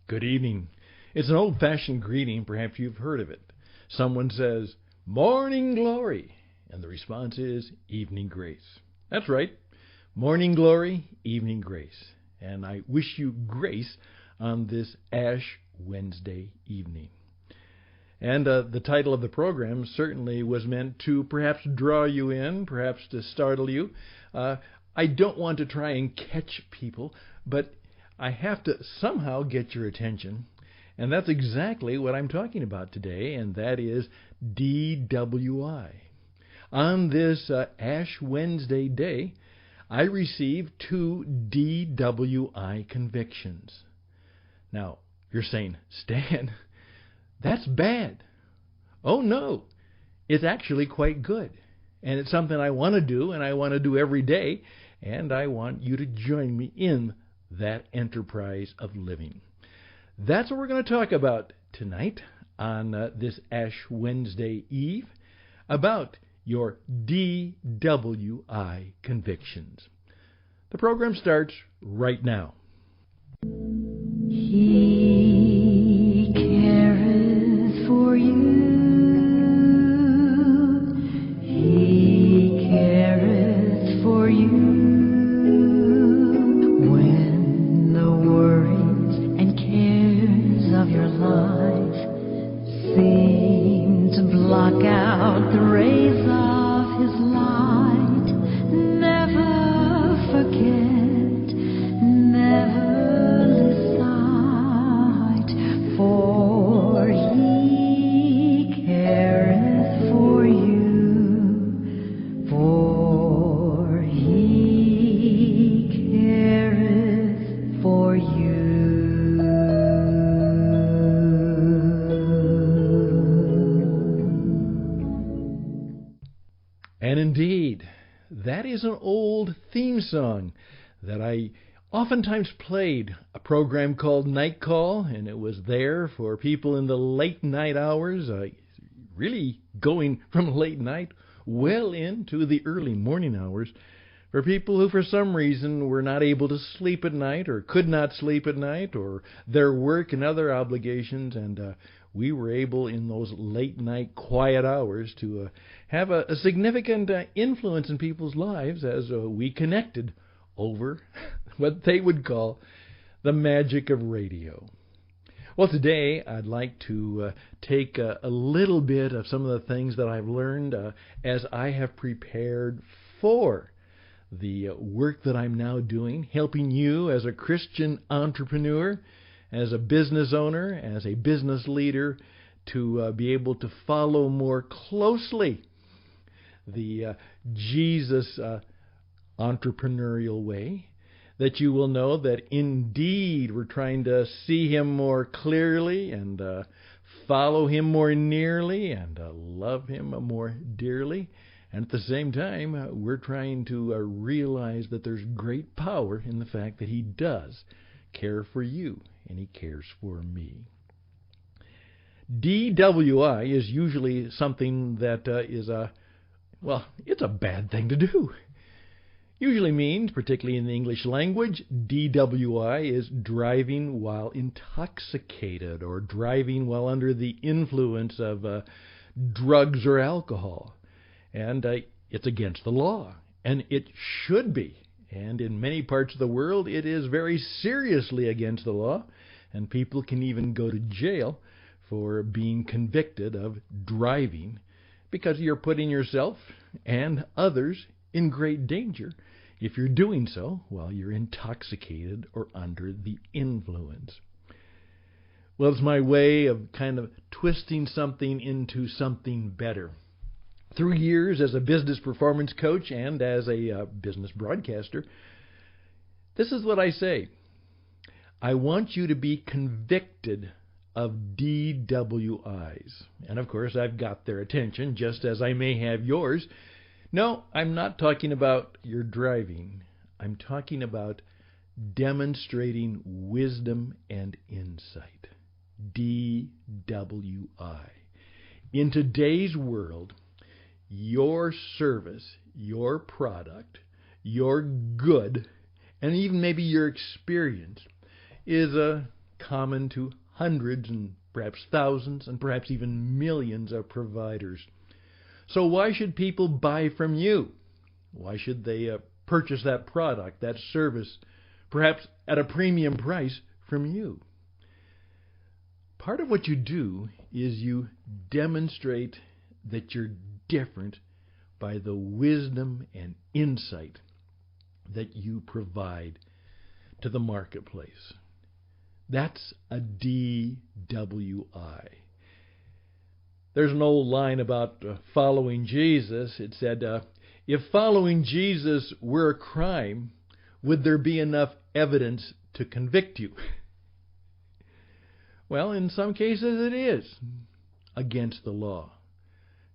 Good evening. It's an old-fashioned greeting. Perhaps you've heard of it. Someone says, "Morning glory," and the response is, "Evening grace." That's right. Morning glory, evening grace. And I wish you grace on this Ash Wednesday evening. And the title of the program certainly was meant to perhaps draw you in, perhaps to startle you. I don't want to try and catch people, but I have to somehow get your attention. And that's exactly what I'm talking about today, and that is DWI. On this Ash Wednesday day, I received 2 DWI convictions. Now, you're saying, "Stan, that's bad." Oh, no. It's actually quite good. And it's something I want to do, and I want to do every day, and I want you to join me in that enterprise of living. That's what we're going to talk about tonight on this Ash Wednesday Eve, about your DWI convictions. The program starts right now. He careth for you. He careth for you. When the worries and cares of your life seem to block out the rays of His light, never forget, never lose sight, for He careth for you, for He careth for you. And indeed, that is an old theme song that I oftentimes played, a program called Night Call, and it was there for people in the late night hours, really going from late night well into the early morning hours, for people who for some reason were not able to sleep at night or could not sleep at night, or their work and other obligations, and we were able in those late night quiet hours to have a significant influence in people's lives as we connected over what they would call the magic of radio. Well, today I'd like to take a little bit of some of the things that I've learned as I have prepared for the work that I'm now doing, helping you as a Christian entrepreneur, as a business owner, as a business leader, to be able to follow more closely the Jesus entrepreneurial way, that you will know that indeed we're trying to see Him more clearly and follow Him more nearly and love Him more dearly. And at the same time, we're trying to realize that there's great power in the fact that He does care for you and He cares for me. DWI is usually something that is it's a bad thing to do. Usually means, particularly in the English language, DWI is driving while intoxicated or driving while under the influence of drugs or alcohol. And it's against the law, and it should be. And in many parts of the world, it is very seriously against the law, and people can even go to jail for being convicted of driving, because you're putting yourself and others in great danger if you're doing so while you're intoxicated or under the influence. Well, it's my way of kind of twisting something into something better. Through years as a business performance coach and as a business broadcaster, this is what I say. I want you to be convicted of DWIs. And of course, I've got their attention, just as I may have yours. No, I'm not talking about your driving. I'm talking about demonstrating wisdom and insight. DWI. In today's world, your service, your product, your good, and even maybe your experience is common to hundreds and perhaps thousands and perhaps even millions of providers. So why should people buy from you? Why should they purchase that product, that service, perhaps at a premium price from you? Part of what you do is you demonstrate that you're different by the wisdom and insight that you provide to the marketplace. That's a DWI. There's an old line about following Jesus. It said, if following Jesus were a crime, would there be enough evidence to convict you? Well, in some cases it is against the law.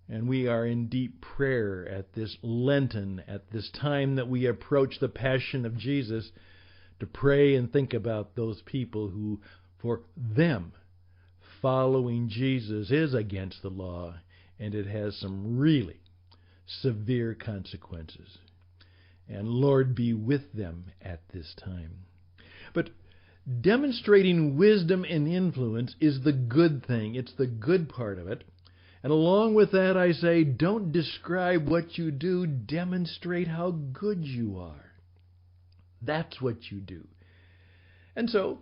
And we are in deep prayer at this Lenten, at this time that we approach the Passion of Jesus, to pray and think about those people who, for them, following Jesus is against the law, and it has some really severe consequences. And Lord, be with them at this time. But demonstrating wisdom and influence is the good thing. It's the good part of it. And along with that, I say, don't describe what you do, demonstrate how good you are. That's what you do. And so,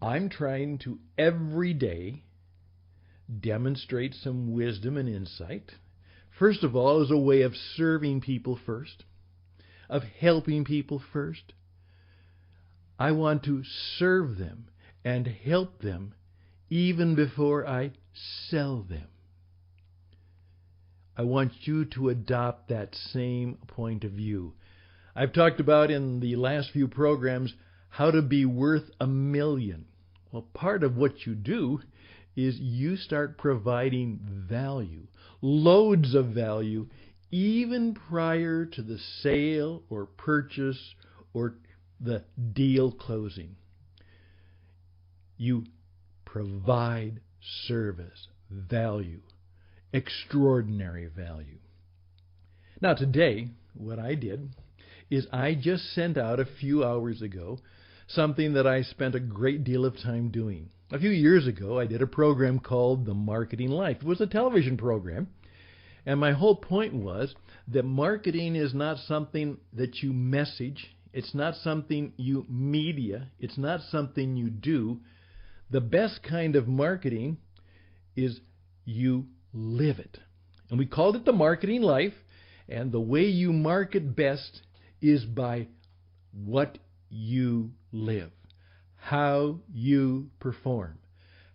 I'm trying to every day demonstrate some wisdom and insight. First of all, as a way of serving people first, of helping people first. I want to serve them and help them even before I sell them. I want you to adopt that same point of view. I've talked about in the last few programs how to be worth $1 million. Well, part of what you do is you start providing value, loads of value, even prior to the sale or purchase or the deal closing. You provide service, value, extraordinary value. Now today, what I did is I just sent out a few hours ago something that I spent a great deal of time doing. A few years ago, I did a program called The Marketing Life. It was a television program, and my whole point was that marketing is not something that you message. It's not something you media. It's not something you do. The best kind of marketing is you live it. And we called it The Marketing Life, and the way you market best is by what you live, how you perform,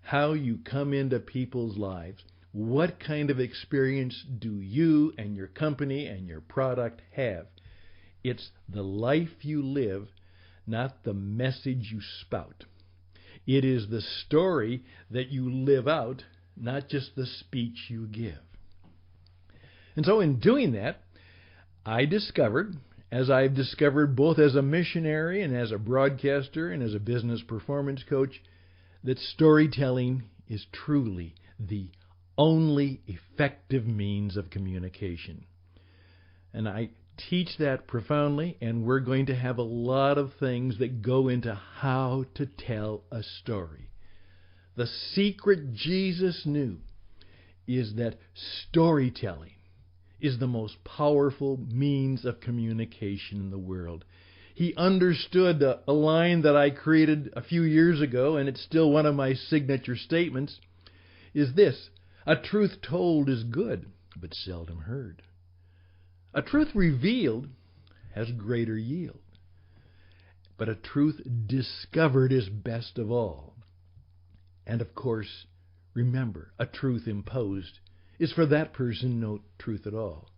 how you come into people's lives. What kind of experience do you and your company and your product have? It's the life you live, not the message you spout. It is the story that you live out, not just the speech you give. And so in doing that, I discovered, as I've discovered both as a missionary and as a broadcaster and as a business performance coach, that storytelling is truly the only effective means of communication. And I teach that profoundly, and we're going to have a lot of things that go into how to tell a story. The secret Jesus knew is that storytelling is the most powerful means of communication in the world. He understood a line that I created a few years ago, and it's still one of my signature statements, is this: a truth told is good, but seldom heard. A truth revealed has greater yield, but a truth discovered is best of all. And of course, remember, a truth imposed is for that person no truth at all.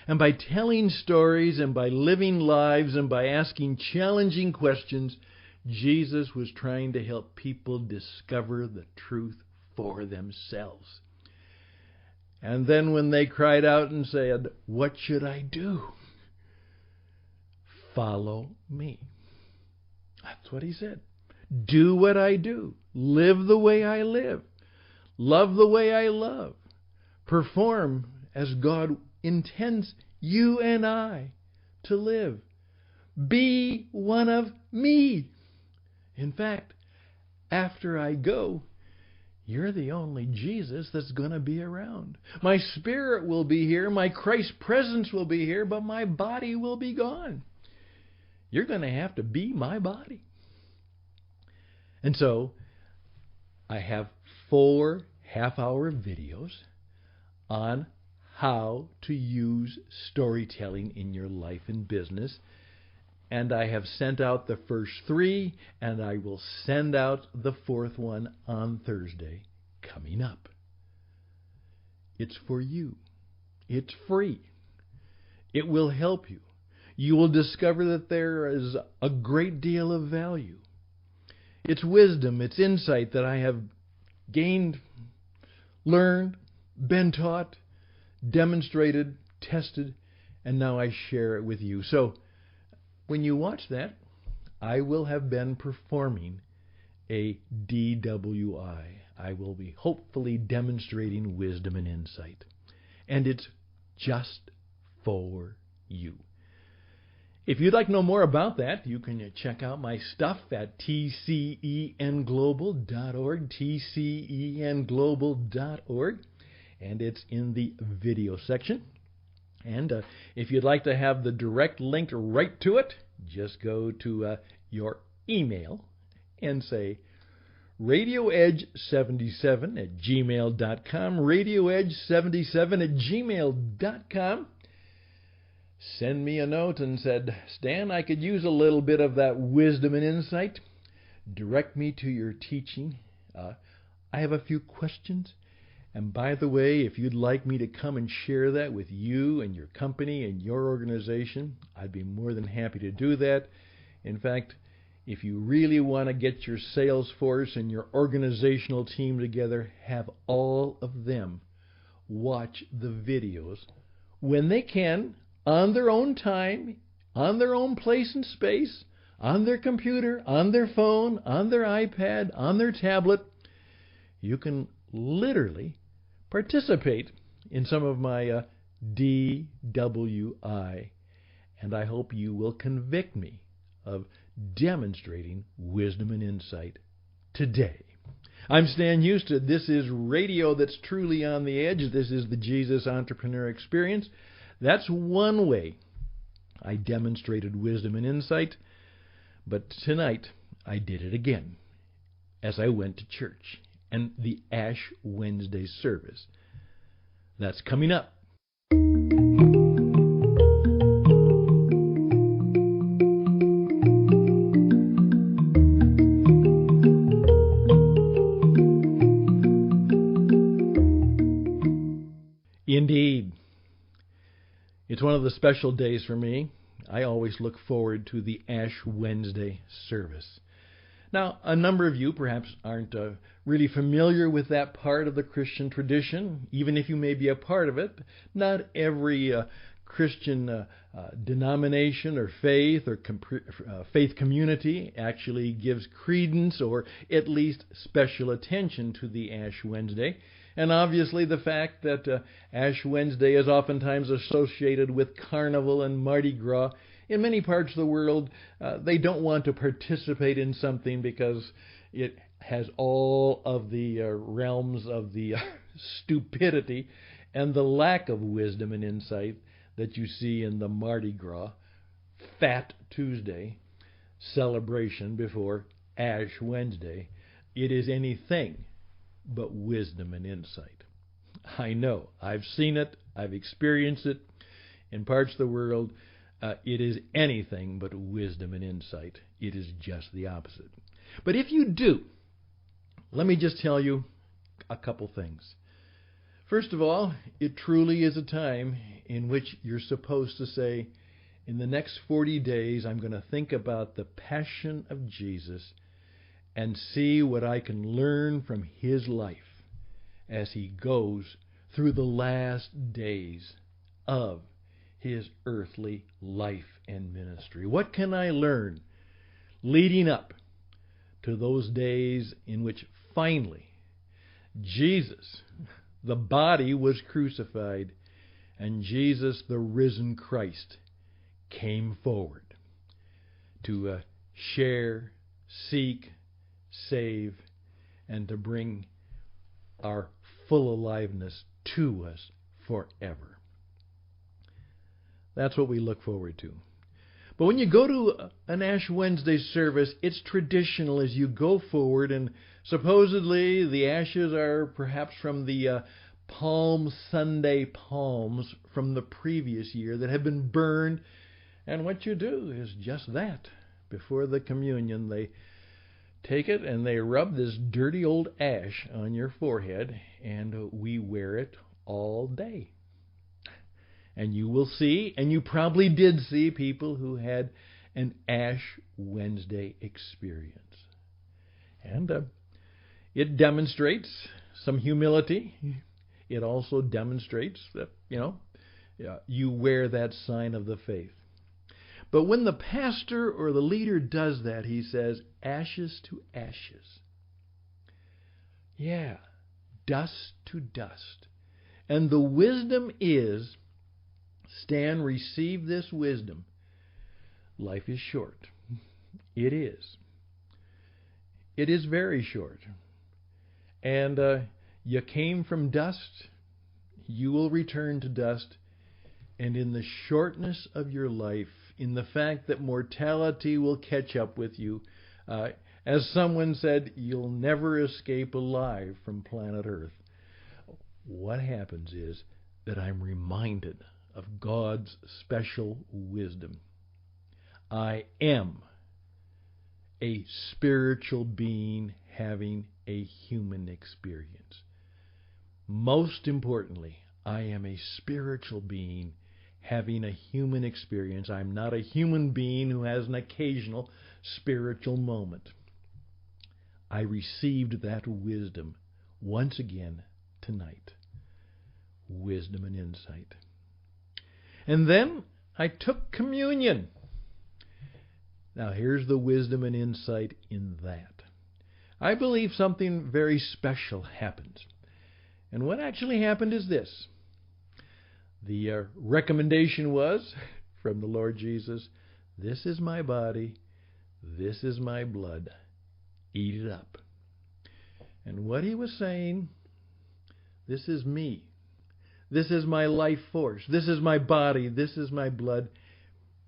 And by telling stories and by living lives and by asking challenging questions, Jesus was trying to help people discover the truth for themselves. And then when they cried out and said, "What should I do?" Follow me. That's what he said. Do what I do. Live the way I live. Love the way I love. Perform as God intends you and I to live. Be one of me. In fact, after I go, you're the only Jesus that's going to be around. My spirit will be here, my Christ presence will be here, but my body will be gone. You're going to have to be my body. And so I have 4 half-hour videos on how to use storytelling in your life and business. And I have sent out the first 3, and I will send out the 4th one on Thursday coming up. It's for you. It's free. It will help you. You will discover that there is a great deal of value. It's wisdom, it's insight that I have gained, learned, been taught, demonstrated, tested, and now I share it with you. So when you watch that, I will have been performing a DWI. I will be hopefully demonstrating wisdom and insight. And it's just for you. If you'd like to know more about that, you can check out my stuff at tcenglobal.org, tcenglobal.org, and it's in the video section. And if you'd like to have the direct link right to it, just go to your email and say radioedge77@gmail.com, radioedge77@gmail.com. Send me a note and said, Stan, I could use a little bit of that wisdom and insight. Direct me to your teaching. I have a few questions. And by the way, if you'd like me to come and share that with you and your company and your organization, I'd be more than happy to do that. In fact, if you really want to get your sales force and your organizational team together, have all of them watch the videos when they can, on their own time, on their own place and space, on their computer, on their phone, on their iPad, on their tablet. You can literally participate in some of my DWI, and I hope you will convict me of demonstrating wisdom and insight today. I'm Stan Houston. This is radio that's truly on the edge. This is the Jesus Entrepreneur Experience. That's one way I demonstrated wisdom and insight, but tonight I did it again as I went to church and the Ash Wednesday service. That's coming up. Indeed. It's one of the special days for me. I always look forward to the Ash Wednesday service. Now, a number of you perhaps aren't really familiar with that part of the Christian tradition, even if you may be a part of it. Not every Christian denomination or faith or faith community actually gives credence or at least special attention to the Ash Wednesday. And obviously the fact that Ash Wednesday is oftentimes associated with Carnival and Mardi Gras. In many parts of the world, they don't want to participate in something because it has all of the realms of the stupidity and the lack of wisdom and insight that you see in the Mardi Gras Fat Tuesday celebration before Ash Wednesday. It is anything but wisdom and insight. I know. I've seen it. I've experienced it in parts of the world. It is anything but wisdom and insight. It is just the opposite. But if you do, let me just tell you a couple things. First of all, it truly is a time in which you're supposed to say, in the next 40 days, I'm going to think about the passion of Jesus and see what I can learn from his life as he goes through the last days of his earthly life and ministry. What can I learn leading up to those days in which finally Jesus, the body, was crucified, and Jesus, the risen Christ, came forward to share, seek, save, and to bring our full aliveness to us forever. That's what we look forward to. But when you go to an Ash Wednesday service, it's traditional as you go forward, and supposedly the ashes are perhaps from the Palm Sunday palms from the previous year that have been burned. And what you do is just that. Before the communion, they take it and they rub this dirty old ash on your forehead, and we wear it all day. And you will see, and you probably did see, people who had an Ash Wednesday experience. And it demonstrates some humility. It also demonstrates that, you wear that sign of the faith. But when the pastor or the leader does that, he says, ashes to ashes. Yeah, dust to dust. And the wisdom is, Stan, receive this wisdom. Life is short. It is. It is very short. And you came from dust. You will return to dust. And in the shortness of your life, in the fact that mortality will catch up with you, as someone said, you'll never escape alive from planet Earth. What happens is that I'm reminded of God's special wisdom. I am a spiritual being having a human experience. Most importantly, I am a spiritual being having a human experience. I'm not a human being who has an occasional spiritual moment. I received that wisdom once again tonight. Wisdom and insight. And then I took communion. Now here's the wisdom and insight in that. I believe something very special happens. And what actually happened is this. The recommendation was from the Lord Jesus, this is my body, this is my blood, eat it up. And what he was saying, this is me. This is my life force. This is my body. This is my blood.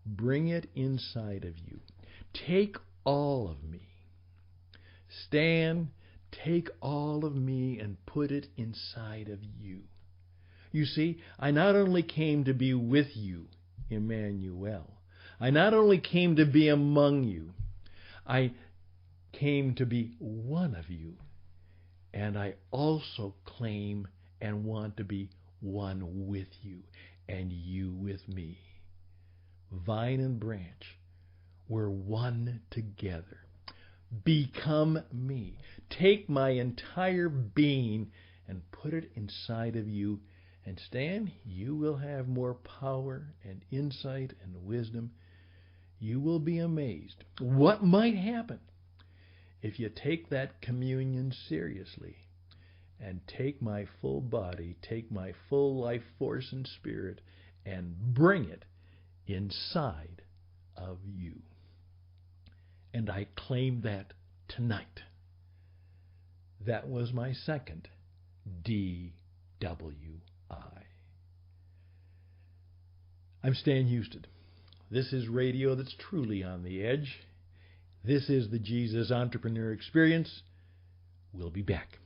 Bring it inside of you. Take all of me. Stan, take all of me and put it inside of you. You see, I not only came to be with you, Emmanuel. I not only came to be among you. I came to be one of you. And I also claim and want to be one with you, and you with me. Vine and branch, we're one together. Become me. Take my entire being and put it inside of you, and Stan, you will have more power and insight and wisdom. You will be amazed what might happen if you take that communion seriously and take my full body, take my full life force and spirit, and bring it inside of you. And I claim that tonight. That was my second DWI. I'm Stan Houston. This is radio that's truly on the edge. This is the Jesus Entrepreneur Experience. We'll be back.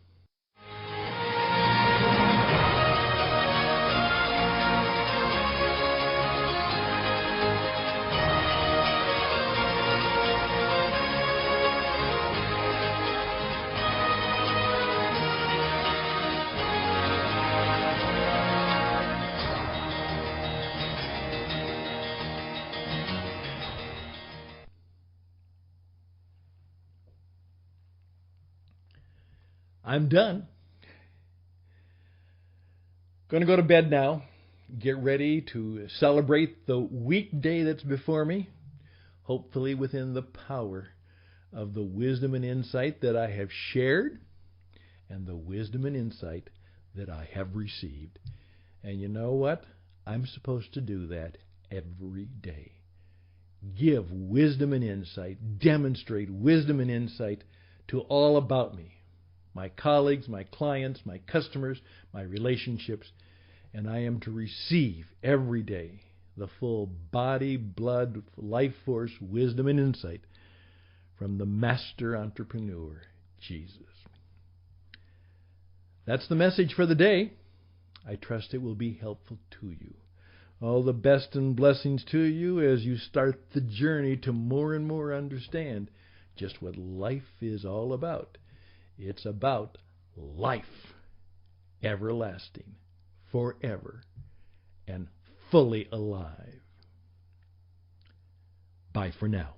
I'm done. Going to go to bed now. Get ready to celebrate the weekday that's before me, hopefully within the power of the wisdom and insight that I have shared and the wisdom and insight that I have received. And you know what? I'm supposed to do that every day. Give wisdom and insight, demonstrate wisdom and insight to all about me, my colleagues, my clients, my customers, my relationships, and I am to receive every day the full body, blood, life force, wisdom, and insight from the master entrepreneur, Jesus. That's the message for the day. I trust it will be helpful to you. All the best and blessings to you as you start the journey to more and more understand just what life is all about. It's about life, everlasting, forever, and fully alive. Bye for now.